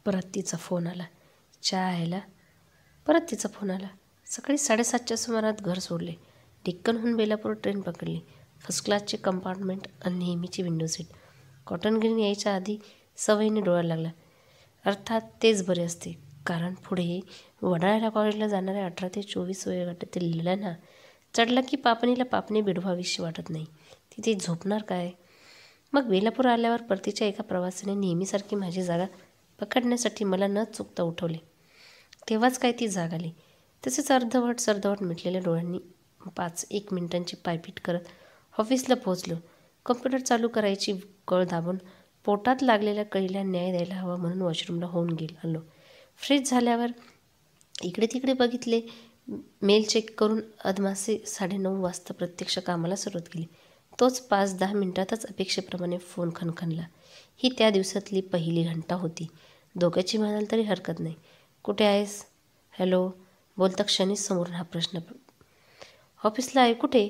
परत तिचा फोन आला. चहा परत तिचा फोन आला. सकाळी 7:30च्या सुमारात घर सोडले. डेक्कनहून बेलापूर ट्रेन पकडली. फर्स्ट क्लासचे कंपार्टमेंट आणि नेहमीची विंडो सीट. कॉटन ग्रीन यायच्या आधी सवयीने डोळा लागला. अर्थात तेच बरे असते, कारण पुढे वडाळ्याला कॉलेजला जाणाऱ्या 18 ते 24 वयोगटातील लिलांना चढला की पापणीला पापणी बिडवावीशी वाटत नाही. तिथे झोपणार काय? मग बेलापूर आल्यावर परतीच्या एका प्रवासाने नेहमीसारखी माझी जागा पकडण्यासाठी मला न चुकता उठवले. तेव्हाच काय ती जाग आली. तसेच अर्धवट मिटलेल्या डोळ्यांनी 5-1 मिनिटांची पायपीट करत ऑफिसला पोहोचलो. कम्प्युटर चालू करायची कळ दाबून पोटात लागलेल्या कळीला न्याय द्यायला हवा म्हणून वॉशरूमला होऊन आलो. फ्रेश झाल्यावर इकडे तिकडे बघितले. मेल चेक करून अदमासे 9:30 वाजता प्रत्यक्ष कामाला सुरुवात केली. तोच 5-10 मिनिटातच अपेक्षेप्रमाणे फोन खणखणला. ही त्या दिवसातली पहिली घंटा होती. दोघांची म्हणाल तरी हरकत नाही. कुठे आहेस? हॅलो. बोलता क्षणीच समोरून हा प्रश्न. ऑफिसला आहे. कुठे?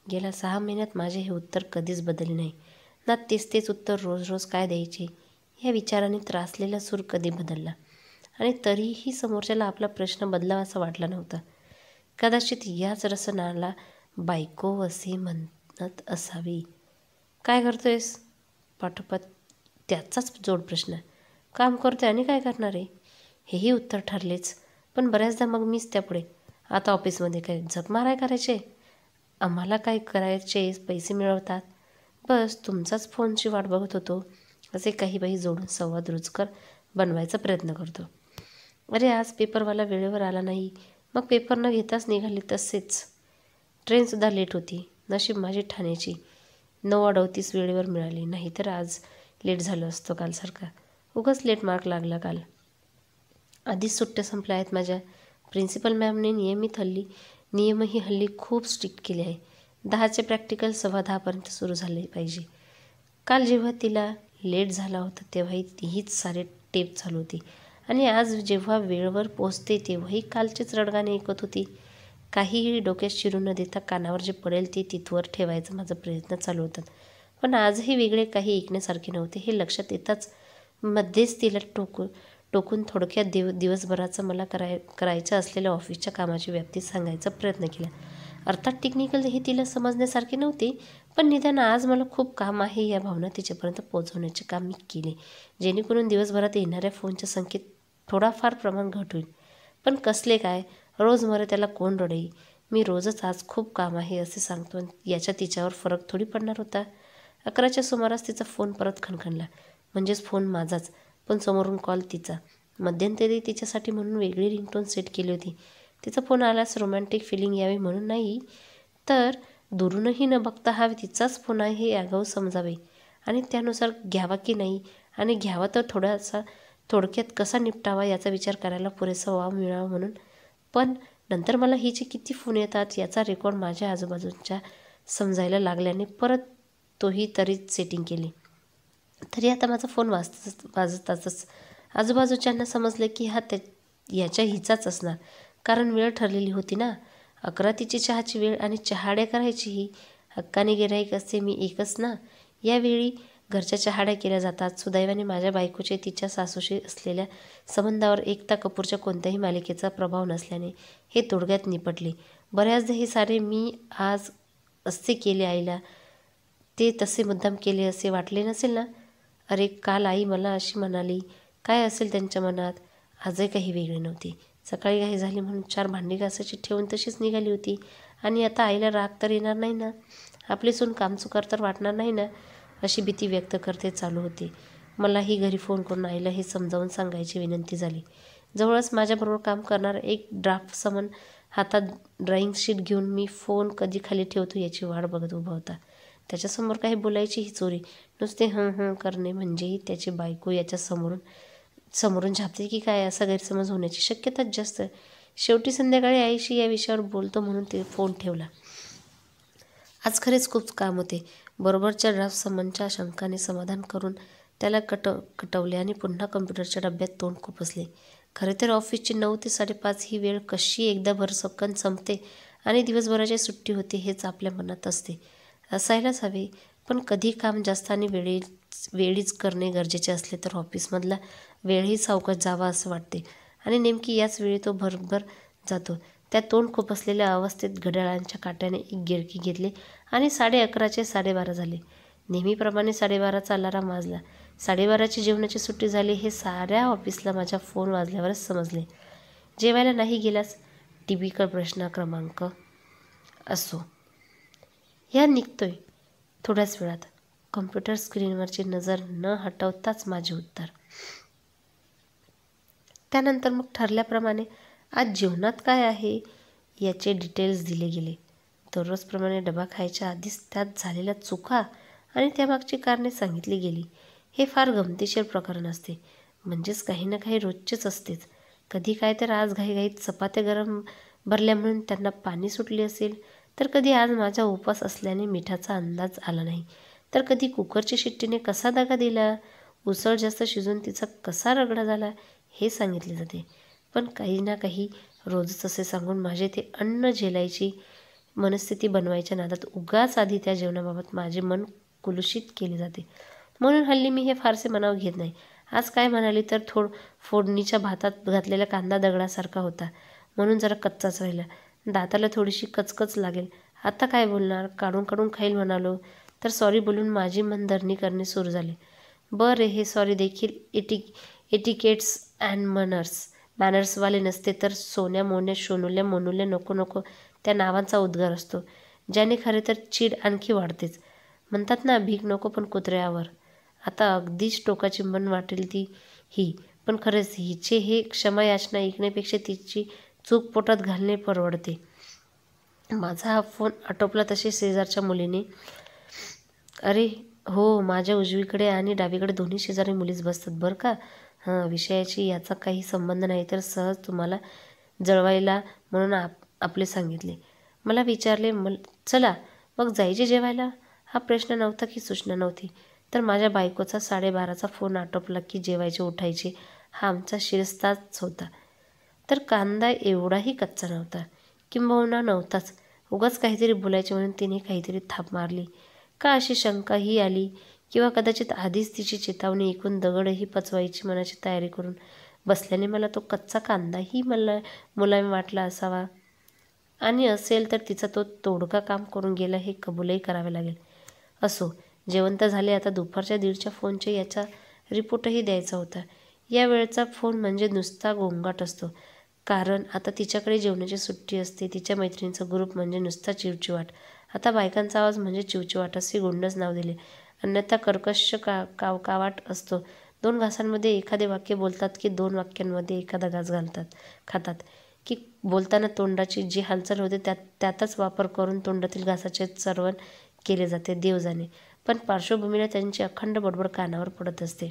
गेल्या 6 महिन्यात माझे हे उत्तर कधीच बदलले नाही ना. तेच उत्तर रोज रोज काय द्यायचे या विचाराने त्रासलेला सूर कधी बदलला. आणि तरीही समोरच्याला आपला प्रश्न बदलावा असा वाटला नव्हता. कदाचित याच रसनाला बायको असे म्हणत असावी. काय करतोयस? पाठोपाठ त्याचाच जोड प्रश्न. काम करतोय आणि काय करणार आहे हेही उत्तर ठरलेच. पण बऱ्याचदा मग मीच त्यापुढे. आता ऑफिसमध्ये काय झक माराय करायचे? आम्हाला काय करायचे? पैसे मिळवतात. बस तुमचाच फोनची वाट बघत होतो असे काही बाई जोडून संवाद रुचकर बनवायचा प्रयत्न करतो. अरे आज पेपरवाला वेळेवर आला नाही. मग पेपर न घेताच निघाले तसेच. ट्रेनसुद्धा लेट होती. नशीब माझी ठाण्याची 9:38 वेळेवर मिळाली. नाहीतर आज लेट झालं असतो कालसारखा. उगाच लेट मार्क लागला काल. आधीच सुट्ट्या संपल्या आहेत माझ्या. प्रिन्सिपल मॅमने नियमही हल्ली खूप स्ट्रिक्ट केले आहे. 10चे प्रॅक्टिकल 10:15 सुरू झाले पाहिजे. काल जेव्हा तिला लेट झाला होता तेव्हाही हीच सारे टेप चालू होती. आणि आज जेव्हा वेळेवर पोचते तेव्हाही कालचेच रडगाणे ऐकत होती. काहीही डोक्यात शिरू न देता कानावर जे पडेल ते तिथवर ठेवायचा माझा प्रयत्न चालू होता. पण आजही वेगळे काही ऐकण्यासारखे नव्हते हे लक्षात येताच मध्येच तिला टोकून थोडक्यात दिवसभराचा मला करायचं असलेल्या ऑफिसच्या कामाची व्याप्ती सांगायचा प्रयत्न केला. अर्थात टेक्निकल हे तिला समजण्यासारखे नव्हते, पण निदान आज मला खूप काम आहे या भावना तिच्यापर्यंत पोहोचवण्याचे काम मी केले, जेणेकरून दिवसभरात येणाऱ्या फोनच्या संख्येत थोडाफार प्रमाण घट होईल. पण कसले काय, रोजमर्रा त्याला कोण रडेल? मी रोजच आज खूप काम आहे असे सांगतो याचा तिच्यावर फरक थोडी पडणार होता. 11च्या सुमारास तिचा फोन परत खणखणला. म्हणजेच फोन माझाच, पण समोरून कॉल तिचा. मध्यंतरी तिच्यासाठी म्हणून वेगळी रिंगटोन सेट केली होती. तिचा फोन आल्यास रोमॅन्टिक फिलिंग यावी म्हणून नाही, तर दुरूनही न बघता हा तिचाच फोन आहे हे आगाऊ समजावे आणि त्यानुसार घ्यावा की नाही, आणि घ्यावा तर थोडक्यात कसा निपटावा याचा विचार करायला पुरेसा वाव मिळावा म्हणून. पण नंतर मला हिचे किती फोन येतात याचा रेकॉर्ड माझ्या आजूबाजूंच्या समजायला लागल्याने परत तोही तरीच सेटिंग केली. तरी आता माझा फोन वाजताच आजूबाजूच्यांना समजलं की याच्या हिचाच असणार, कारण वेळ ठरलेली होती ना. 11 तिची चहाची वेळ आणि चहाड्या करायचीही. हक्काने गिऱ्हाईक असे मी एकच ना. यावेळी घरच्या चहाड्या केल्या जातात. सुदैवाने माझ्या बायकोचे तिच्या सासूशी असलेल्या संबंधावर एकता कपूरच्या कोणत्याही मालिकेचा प्रभाव नसल्याने हे तोडग्यात निपटले. बऱ्याचदा हे सारे मी आज असे केले आईला ते तसे मुद्दाम केले असे वाटले नसेल ना. अरे काल आई मला अशी म्हणाली, काय असेल त्यांच्या मनात. आजही काही वेगळी नव्हती. सकाळी घाई झाली म्हणून 4 भांडी घासायची ठेवून तशीच निघाली होती. आणि आता आईला राग तर येणार नाही ना, आपली सून कामचुकार तर वाटणार नाही ना, अशी भीती व्यक्त करते चालू होते. मलाही घरी फोन करून आईला हे समजावून सांगायची विनंती झाली. जवळच माझ्याबरोबर काम करणारा एक ड्राफ्ट समन हातात ड्रॉईंग शीट घेऊन मी फोन कधी खाली ठेवतो याची वाट बघत उभा होता. त्याच्यासमोर काही बोलायची ही चोरी. नुसते हं करणे म्हणजेही त्याची बायको याच्या समोरून झापते की काय असा गैरसमज होण्याची शक्यताच जास्त. शेवटी संध्याकाळी आईशी या विषयावर बोलतो म्हणून ते फोन ठेवला. आज खरेच खूप काम होते. बरोबरच्या ड्राफ्ट समनच्या शंकाने समाधान करून त्याला कटवले आणि पुन्हा कम्प्युटरच्या डब्यात तोंड खुपसले. खरे तर ऑफिसची 9 ते 5:30 ही वेळ कशी एकदा भरसक्कन संपते आणि दिवसभराची सुट्टी होते हेच आपल्या मनात असते. असायलाच हवे, पण कधी काम जास्त आणि वेळीच करणे गरजेचे असले तर ऑफिसमधला वेळही सावकाश जावा असं वाटते आणि नेमकी याच वेळी तो भरभर जातो. त्या तोंड खुपसलेल्या अवस्थेत घड्याळांच्या काट्याने एक गिरकी घेतली आणि 11:30चे 12:30 झाले. नेहमीप्रमाणे 12:30चा अलाराम वाजला. 12:30ची जेवणाची सुट्टी झाली हे साऱ्या ऑफिसला माझ्या फोन वाजल्यावरच समजले. जेवायला नाही गेलास? टिपिकल प्रश्न क्रमांक. असो, ह्या निघतोय थोड्याच वेळात. कॉम्प्युटर स्क्रीनवरची नजर न हटवताच माझे उत्तर. त्यानंतर मग ठरल्याप्रमाणे आज जेवणात काय आहे याचे डिटेल्स दिले गेले. दररोजप्रमाणे डबा खायच्या आधीच त्यात झालेल्या चुका आणि त्यामागची कारणे सांगितली गेली. हे फार गमतीशीर प्रकरण असते. म्हणजेच काही ना काही रोजचेच असतेच. कधी काय तर आज घाईघाईत चपात्या गरम भरल्या म्हणून त्यांना पाणी सुटले असेल, तर कधी आज माझा उपवास असल्याने मिठाचा अंदाज आला नाही, तर कधी कुकरच्या शिट्टीने कसा दगा दिला, उसळ जास्त शिजून तिचा कसा रगडा झाला हे सांगितले जाते. पण काही ना काही रोजच असे सांगून माझे ते अन्न झेलायची मनस्थिती बनवायच्या नादात उगाच आधी त्या जेवणाबाबत माझे मन कुलुषित केले जाते. म्हणून हल्ली मी हे फारसे मनावर घेत नाही. आज काय म्हणाली तर फोडणीच्या भातात घातलेला कांदा दगडासारखा होता म्हणून जरा कच्चाच राहिला. दाताला थोडीशी कचकच लागेल. आता काय बोलणार, काढून काढून खाईल म्हणालो तर सॉरी बोलून माझी मनधरणी करणे सुरू झाले. बरं, हे सॉरी देखील एटिकेट्स अँड मॅनर्सवाले नसते तर सोन्या मोन्या शोनुल्या मोनुल्या नको नको त्या नावांचा उद्गार असतो, ज्याने खरे तर चीड आणखी वाढतेच. म्हणतात ना, भीक नको पण कुत्र्यावर. आता अगदीच टोकाची मन वाटेल ती ही, पण खरंच हिचे हे क्षमायाचना ऐकण्यापेक्षा तिची चूक पोटात घालणे परवडते. माझा हा फोन आटोपला तसे शेजारच्या मुलीने, अरे हो, माझ्या उजवीकडे आणि डावीकडे दोन्ही शेजारी मुलीच बसतात बरं का. हां, विषयाची याचा काही संबंध नाही तर सहज तुम्हाला जळवायला म्हणून आपले सांगितले. मला विचारले, चला मग जायचे जेवायला? हा प्रश्न नव्हता की सूचना नव्हती, तर माझ्या बायकोचा 12:30चा फोन आटोपला की जेवायचे उठायचे हा आमचा शिरस्ताच होता. तर कांदा एवढाही कच्चा नव्हता, किंबहुना नव्हताच. उगाच काहीतरी बोलायचे म्हणून तिने काहीतरी थाप मारली का अशी शंकाही आली, किंवा कदाचित आधीच तिची चेतावणी ऐकून दगडही पचवायची मनाची तयारी करून बसल्याने मला तो कच्चा कांदाही मला मुलायम वाटला असावा. आणि असेल तर तिचा तो तोडगा काम करून गेला हे कबूलही करावे लागेल. असो, जेवण तर झाले. आता दुपारच्या 1:30च्या फोनच्या याचा रिपोर्टही द्यायचा होता. या वेळचा फोन म्हणजे नुसता गोंगाट असतो, कारण आता तिच्याकडे जेवणाची सुट्टी असते. तिच्या मैत्रिणींचा ग्रुप म्हणजे नुसता चिवचिवाट. आता बायकांचा आवाज म्हणजे चिवचिवाट असे गोंडच नाव दिले. अन्यथा कर्कश कावाट असतो. 2 घासांमध्ये एखादे वाक्य बोलतात की 2 वाक्यांमध्ये एखादा घास खातात की बोलताना तोंडाची जी हालचाल होते त्याचाच वापर करून तोंडातील घासाचे चर्वण केले जाते देव जाणे. पण पार्श्वभूमीला त्यांची अखंड बडबड कानावर पडत असते.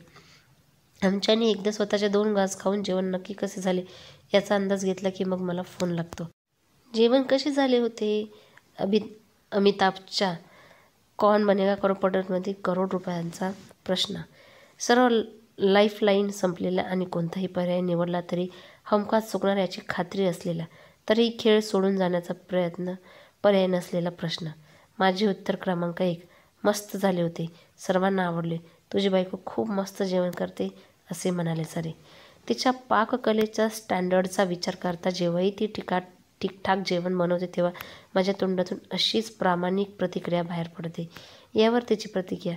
आमच्याने एकदा स्वतःच्या 2 घास खाऊन जेवण नक्की कसे झाले याचा अंदाज घेतला की मग मला फोन लागतो. जेवण कसे झाले होते? अमिताभच्या कौन बनेगा करोडपतीमध्ये करोड रुपयांचा प्रश्न. सर्व लाईफलाईन संपलेला आणि कोणताही पर्याय निवडला तरी हमखास चुकणार याची खात्री असलेला, तरीही खेळ सोडून जाण्याचा पर्याय नसलेला प्रश्न. माझे उत्तर क्रमांक 1, मस्त झाले होते. सर्वांना आवडले. तुझी बायको खूप मस्त जेवण करते असे म्हणाले सारे. तिच्या पाककलेच्या स्टँडर्डचा विचार करता जेव्हाही ती ठीकठाक जेवण बनवते तेव्हा माझ्या तोंडातून अशीच प्रामाणिक प्रतिक्रिया बाहेर पडते. यावर तिची प्रतिक्रिया,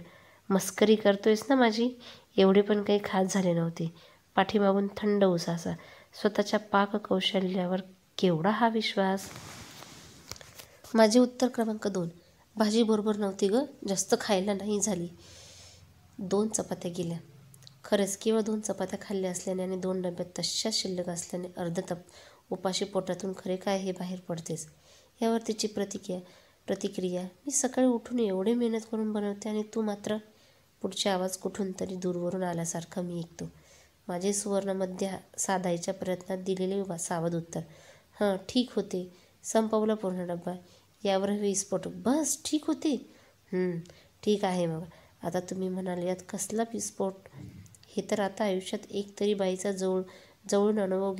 मस्करी करतोयस ना माझी? एवढे पण काही खास झाले नव्हते. पाठीमागून थंड उसासा. स्वतःच्या पाककौशल्यावर केवढा हा विश्वास. माझे उत्तर क्रमांक 2, भाजी बरोबर नव्हती गं, जास्त खायला नाही झाली. 2 चपात्या गेल्या. खरंच केवळ 2 चपात्या खाल्ल्या असल्याने आणि 2 डब्यात तशाच शिल्लक असल्याने अर्धतप उपाशी पोटातून खरे काय हे बाहेर पडतेच. यावर तिची प्रतिक्रिया, मी सकाळी उठून एवढे मेहनत करून बनवते आणि तू मात्र. पुढचे आवाज कुठून तरी दूरवरून आल्यासारखा मी ऐकतो. माझे सुवर्णमध्य साधायच्या प्रयत्नात दिलेले सावध उत्तर, हां ठीक होते. संपवला पूर्ण डब्बा. यावर विस्फोट, बस ठीक होते? ठीक आहे मग. आता तुम्ही म्हणाल यात कसला विस्फोट? हे तर आता आयुष्यात एक तरी बाईचा जवळून अनुभव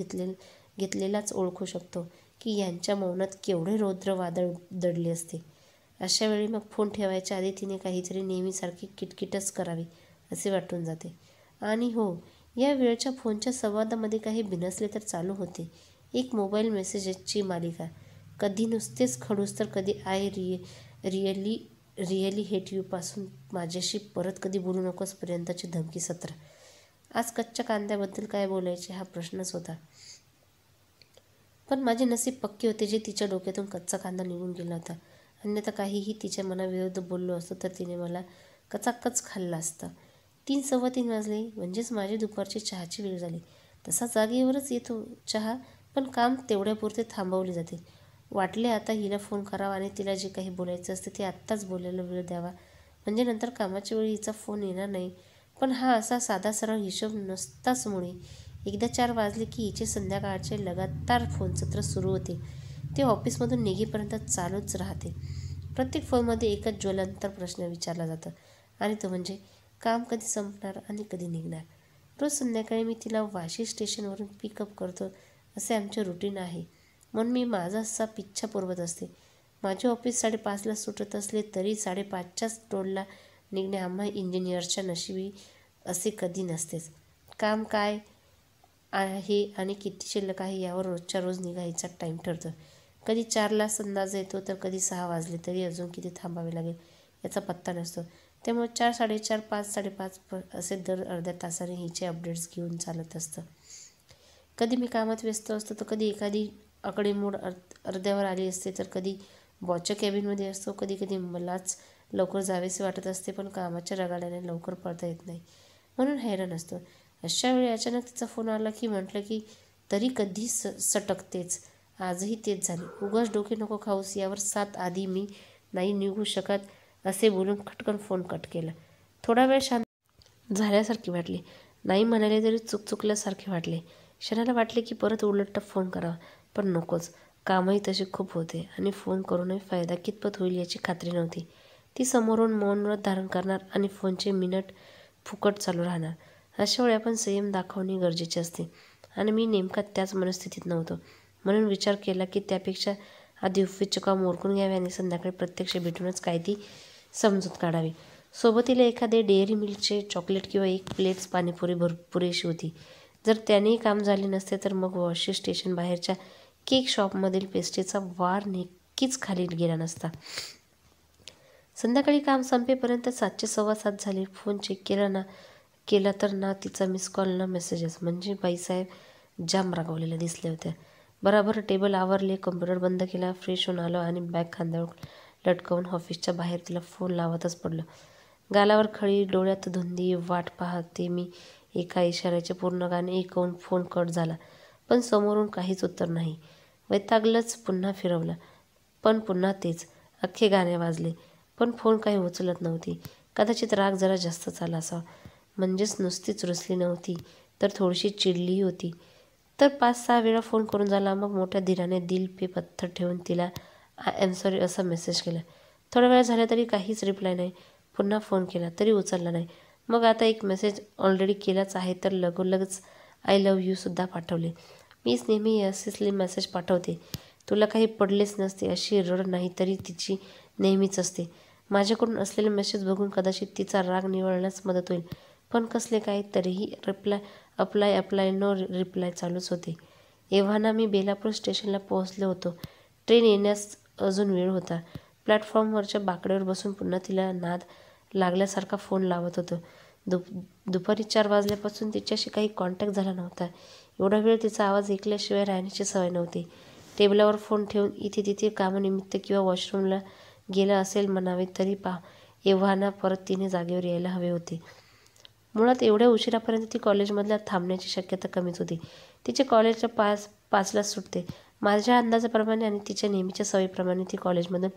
घेतलेलाच ओळखू शकतो की यांच्या मौनात केवढे रौद्र वादळ दडले असते. अशा वेळी मग फोन ठेवायच्या आधी तिने काहीतरी नेहमीसारखी किटकिटच करावी असे वाटून जाते. आणि हो, या वेळच्या फोनच्या संवादामध्ये काही बिनसले तर चालू होते एक मोबाईल मेसेजेसची मालिका. कधी नुसतेच खडूस तर कधी रिअली रिअली हेट यू पासून माझ्याशी परत कधी बोलू नकोस पर्यंतची धमकी सत्र. आज कच्च्या कांद्याबद्दल काय बोलायचे हा प्रश्नच होता. पण माझे नसीब पक्के होते जे तिच्या डोक्यातून कच्चा कांदा निघून गेला होता. अन्यथा काहीही तिच्या मनाविरुद्ध बोललो असतो तर तिने मला कचाकच खाल्ला असता. 3:15 वाजले म्हणजेच माझी दुपारची चहाची वेळ झाली. तसा जागेवरच येतो चहा, पण काम तेवढ्यापुरते थांबवले जाते. वाटले आता हिला फोन करावा आणि तिला जे काही बोलायचं असते ते आत्ताच बोलायला वेळ द्यावा, म्हणजे नंतर कामाच्या वेळी हिचा फोन येणार नाही. पण हा असा साधा सरळ हिशोब नसताच मुळे. एकदा 4 वाजले की हिचे संध्याकाळचे लगातार फोन सत्र सुरू होते. ते ऑफिसमधून निघेपर्यंत चालूच राहते. प्रत्येक फोनमध्ये एकच ज्वलंत प्रश्न विचारला जातो आणि तो म्हणजे काम कधी संपणार आणि कधी निघणार. रोज संध्याकाळी मी तिला वाशी स्टेशनवरून पिकअप करतो असे आमचे रुटीन आहे, म्हणून मी माझा असा पिच्छा पुरवत असते. माझे ऑफिस 5:30ला सुटत असले तरी 5:30च्याच टोलला निघणे आम्हा इंजिनियर्सच्या नशिबी असे कधी नसतेच. काम काय आहे आणि किती शिल्लक आहे यावर रोजच्या रोज निघायचा टाईम ठरतो. कधी 4ला अंदाज येतो तर कधी 6 वाजले तरी अजून किती थांबावे लागेल याचा पत्ता नसतो. त्यामुळे 4, 4:30, 5, 5:30 असे दर अर्ध्या तासाने हिचे अपडेट्स घेऊन चालत असतं. कधी मी कामात व्यस्त असतो तर कधी एखादी आकडेमोड अर्ध्यावर आली असते तर कधी बॉसच्या कॅबिनमध्ये असतो. कधी कधी मलाच लवकर जावेसे वाटत असते पण कामाच्या रगाड्याने लवकर पळता येत नाही म्हणून हैराण असतो. अशा वेळी अचानक तिचा फोन आला की म्हटलं की तरी कधी सटकतेच. आजही तेच झाले. उगाच डोके नको खाऊस यावर 7 आधी मी नाही निघू शकत असे बोलून खटकन फोन कट केला. थोडा वेळ शांत झाल्यासारखी वाटली. नाही म्हणाले तरी चुकल्यासारखे वाटले. क्षणाला वाटले की परत उलट फोन करावा, पण नकोच. कामही तसे खूप होते आणि फोन करूनही फायदा कितपत होईल याची खात्री नव्हती. ती समोरून मौन व्रत धारण करणार आणि फोनचे मिनिट फुकट चालू राहणार. अशा वेळी आपण संयम दाखवणे गरजेचे असते आणि मी नेमका त्याच मनस्थितीत नव्हतो. म्हणून विचार केला की त्यापेक्षा आधी ऑफिसचे काम उरकून घ्यावे आणि संध्याकाळी प्रत्यक्ष भेटूनच काय ती समजूत काढावी. सोबतीला एखादे डेअरी मिल्कचे चॉकलेट किंवा 1 प्लेट पाणीपुरी पुरेशी होती. जर त्यानेही काम झाले नसते तर मग वॉशी स्टेशन बाहेरच्या केक शॉपमधील पेस्ट्रीचा वार नक्कीच खाली गेला नसता. संध्याकाळी काम संपेपर्यंत 7चे 7:15 झाले. फोन चेक केला तर ना तिचा मिस कॉल ना मेसेजेस. म्हणजे बाईसाहेब जाम रागावलेल्या दिसल्या होत्या. बराबर टेबल आवरले, कम्प्युटर बंद केला, फ्रेश होऊन आलो आणि बॅग खांद्यावर लटकवून ऑफिसच्या बाहेर तिला फोन लावतच पडलो. गालावर खळी, डोळ्यात धुंदी. वाट पाहते मी एका इशाऱ्याचे. पूर्ण गाणे ऐकवून फोन कट झाला, पण समोरून काहीच उत्तर नाही. वैतागलंच. पुन्हा फिरवला, पण पुन्हा तेच. अख्खे गाणे वाजले, पण फोन काही उचलत नव्हती. कदाचित राग जरा जास्तच आला असावा. म्हणजेच नुसतीच रुसली नव्हती तर थोडीशी चिडलीही होती. तर 5-6 वेळा फोन करून झाला. मग मोठ्या धीराने दिल पे पत्थर ठेवून तिला आय एम सॉरी असा मेसेज केला. थोडा वेळ झाला तरी काहीच रिप्लाय नाही. पुन्हा फोन केला तरी उचलला नाही. मग आता एक मेसेज ऑलरेडी केलाच आहे तर लगोलगच आय लव्ह यू सुद्धा पाठवले. मीच नेहमी असेच मेसेज पाठवते. तुला काही पडलेच नसते अशी रड नाही तरी तिची नेहमीच असते. माझ्याकडून असलेले मेसेज बघून कदाचित तिचा राग निवळण्यास मदत होईल. पण कसले काय. तरीही अप्लाय नो रिप्लाय चालूच होते. एव्हाना मी बेलापूर स्टेशनला पोहोचले होतो. ट्रेन येण्यास अजून वेळ होता. प्लॅटफॉर्मवरच्या बाकड्यावर बसून पुन्हा तिला नाद लागल्यासारखा फोन लावत होतो. दुपारी 4 वाजल्यापासून तिच्याशी काही कॉन्टॅक्ट झाला नव्हता. एवढा वेळ तिचा आवाज ऐकल्याशिवाय राहण्याची सवय नव्हती. टेबलावर फोन ठेवून इथे तिथे कामानिमित्त किंवा वॉशरूमला गेला असेल म्हणावे तरी एव्हाना परत तिने जागेवर यायला हवे होते. मुळात एवढ्या उशिरापर्यंत ती कॉलेजमधल्या थांबण्याची शक्यता कमीच होती. तिचे कॉलेजच्या 5:05ला सुटते. माझ्या अंदाजाप्रमाणे आणि तिच्या नेहमीच्या सवयीप्रमाणे ती कॉलेजमधून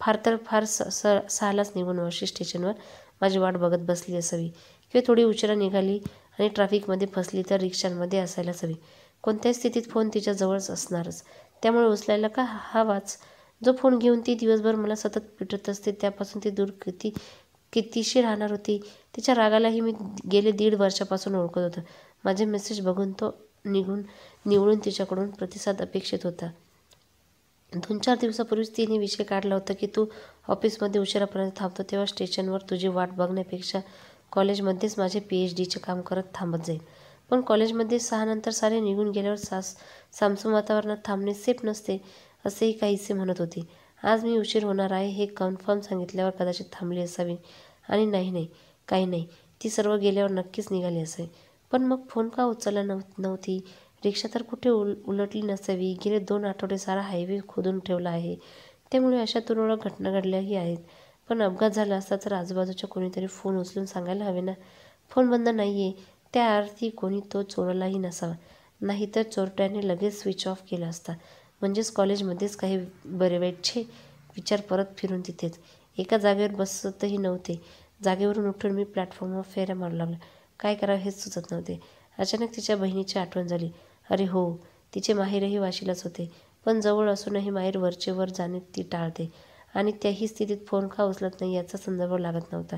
फार तर फार 6लाच निघून वॉशी स्टेशनवर माझी वाट बघत बसली असावी किंवा थोडी उशिरा निघाली आणि ट्रॅफिकमध्ये फसली तर रिक्षांमध्ये असायलाच हवी. कोणत्याही स्थितीत फोन तिच्या जवळच असणारच. त्यामुळे उचलायला का हवाच. जो फोन घेऊन ती दिवसभर मला सतत पिटत असते त्यापासून ती दूर कितीशी राहणार होती. तिच्या रागालाही मी गेले 1.5 वर्षापासून ओळखत होतो. माझे मेसेज बघून तो निवळून तिच्याकडून प्रतिसाद अपेक्षित होता. 2-4 दिवसापूर्वीच तिने विषय काढला होता की तू ऑफिसमध्ये उशिरापर्यंत थांबतो तेव्हा स्टेशनवर तुझी वाट बघण्यापेक्षा कॉलेजमध्येच माझे PhDचे काम करत थांबत जाईल. पण कॉलेजमध्ये 6 नंतर सारे निघून गेल्यावर सामसूम वातावरणात थांबणे सेफ नसते असेही काहीसे म्हणत होते. आज मी उशीर होणार आहे हे कन्फर्म सांगितल्यावर कदाचित थांबली असावी. आणि नाही, काही नाही. ती सर्व गेल्यावर नक्कीच निघाली असावी. पण मग फोन का उचलला नव्हती? रिक्षा तर कुठे उलटली नसावी. गेले 2 आठवडे सारा हायवे खोदून ठेवला आहे. त्यामुळे अशा तुरळक घटना घडल्याही आहेत. पण अपघात झाला असता तर आजूबाजूच्या कोणीतरी फोन उचलून सांगायला हवे ना. फोन बंद नाहीये त्या अर्थी कोणी तो चोरलाही नसावा. नाहीतर चोरट्याने लगेच स्विच ऑफ केला असता. म्हणजेच कॉलेजमध्येच काही बरेवाईटचे विचार परत फिरून तिथेच. एका जागेवर बसतही नव्हते. जागेवरून उठून मी प्लॅटफॉर्मवर फेऱ्या मारू लागलो. काय करावं हेच सुचत नव्हते. अचानक तिच्या बहिणीची आठवण झाली. अरे हो, तिचे माहेरही वाशीलाच होते. पण जवळ असूनही माहेर वरचे वर जाणे ती टाळते. आणि त्याही स्थितीत फोन का उचलत नाही याचा संदर्भ लागत नव्हता.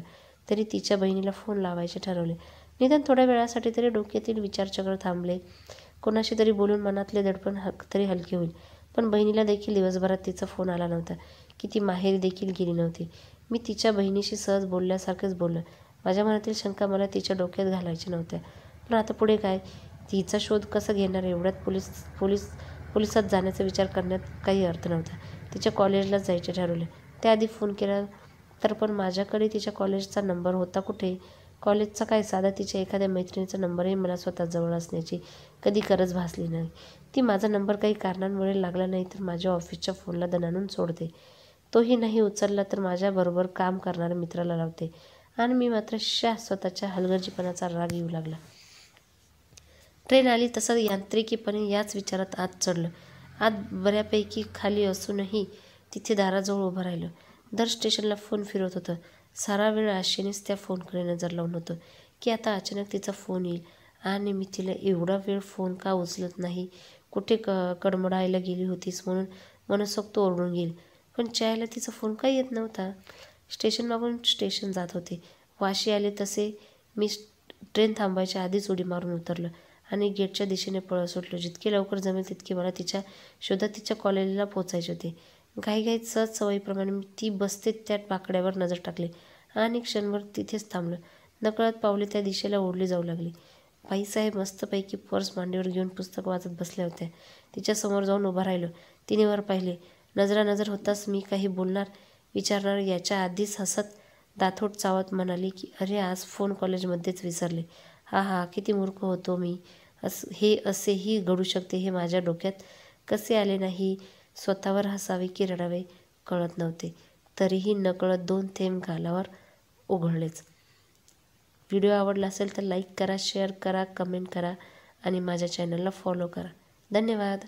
तरी तिच्या बहिणीला फोन लावायचे ठरवले. निदान थोड्या वेळासाठी तरी डोक्यातील विचारचक्र थांबले. कोणाशी तरी बोलून मनातले दडपण तरी हलके होईल. पण बहिणीला देखील दिवसभरात तिचा फोन आला नव्हता की ती माहेरी देखील गेली नव्हती. मी तिच्या बहिणीशी सहज बोलल्यासारखेच बोललो. माझ्या मनातील शंका मला तिच्या डोक्यात घालायच्या नव्हत्या. पण आता पुढे काय? तिचा शोध कसा घेणार? एवढ्यात पोलिसात जाण्याचा विचार करण्यात काही अर्थ नव्हता. तिच्या कॉलेजलाच जायचे ठरवले. त्याआधी फोन केला तर पण माझ्याकडे तिच्या कॉलेजचा नंबर होता कुठे? कॉलेजचा काय, साधा तिच्या एखाद्या मैत्रिणीचा नंबरही मला स्वतःजवळ असण्याची कधी गरज भासली नाही. ती माझा नंबर काही कारणांमुळे लागला नाही तर माझ्या ऑफिसच्या फोनला दणाणून सोडते. तोही नाही उचलला तर माझ्याबरोबर काम करणाऱ्या मित्राला लावते. आणि मी मात्र स्वतःच्या हलगर्जीपणाचा राग येऊ लागला. ट्रेन आली तसं यांत्रिकीपणे याच विचारात आत चढलं. आत बऱ्यापैकी खाली असूनही तिथे दाराजवळ उभं राहिलं. दर स्टेशनला फोन फिरवत होतं. सारा वेळ आशेनेच त्या फोनकडे नजर लावून होतं की आता अचानक तिचा फोन येईल आणि मी तिला एवढा वेळ फोन का उचलत नाही, कुठे कडमडायला गेली होतीस म्हणून मनसोक्त ओरडून घेईल. पण चायला तिचा फोन का येत नव्हता. स्टेशन मागून स्टेशन जात होते. वाशी आले तसे मी ट्रेन थांबायच्या आधीच उडी मारून उतरलं आणि गेटच्या दिशेने पळत सुटलो. जितके लवकर जमेल तितके मला तिच्या शोधात तिच्या कॉलेजला पोचायचे होते. घाईघाईत सहज सवयीप्रमाणे मी ती बसते त्या बाकड्यावर नजर टाकली आणि क्षणभर तिथेच थांबलो. नकळत पावले त्या दिशेला ओढली जाऊ लागली. बाईसाहेब मस्तपैकी पर्स मांडीवर घेऊन पुस्तक वाचत बसल्या होत्या. तिच्यासमोर जाऊन उभा राहिलो. तिने वर पाहिले. नजरानजर होताच मी काही विचारणार याच्या आधीच हसत दातोट चावत म्हणाली की अरे आज फोन कॉलेजमध्येच विसरले. हा किती मूर्ख होतो मी. हे असेही घडू शकते हे माझ्या डोक्यात कसे आले नाही. स्वतःवर हसावे की रडावे कळत नव्हते. तरीही नकळत 2 थेंब गालावर ओघळलेच. व्हिडिओ आवडला असेल तर लाईक करा, शेअर करा, कमेंट करा आणि माझ्या चॅनलला फॉलो करा. धन्यवाद.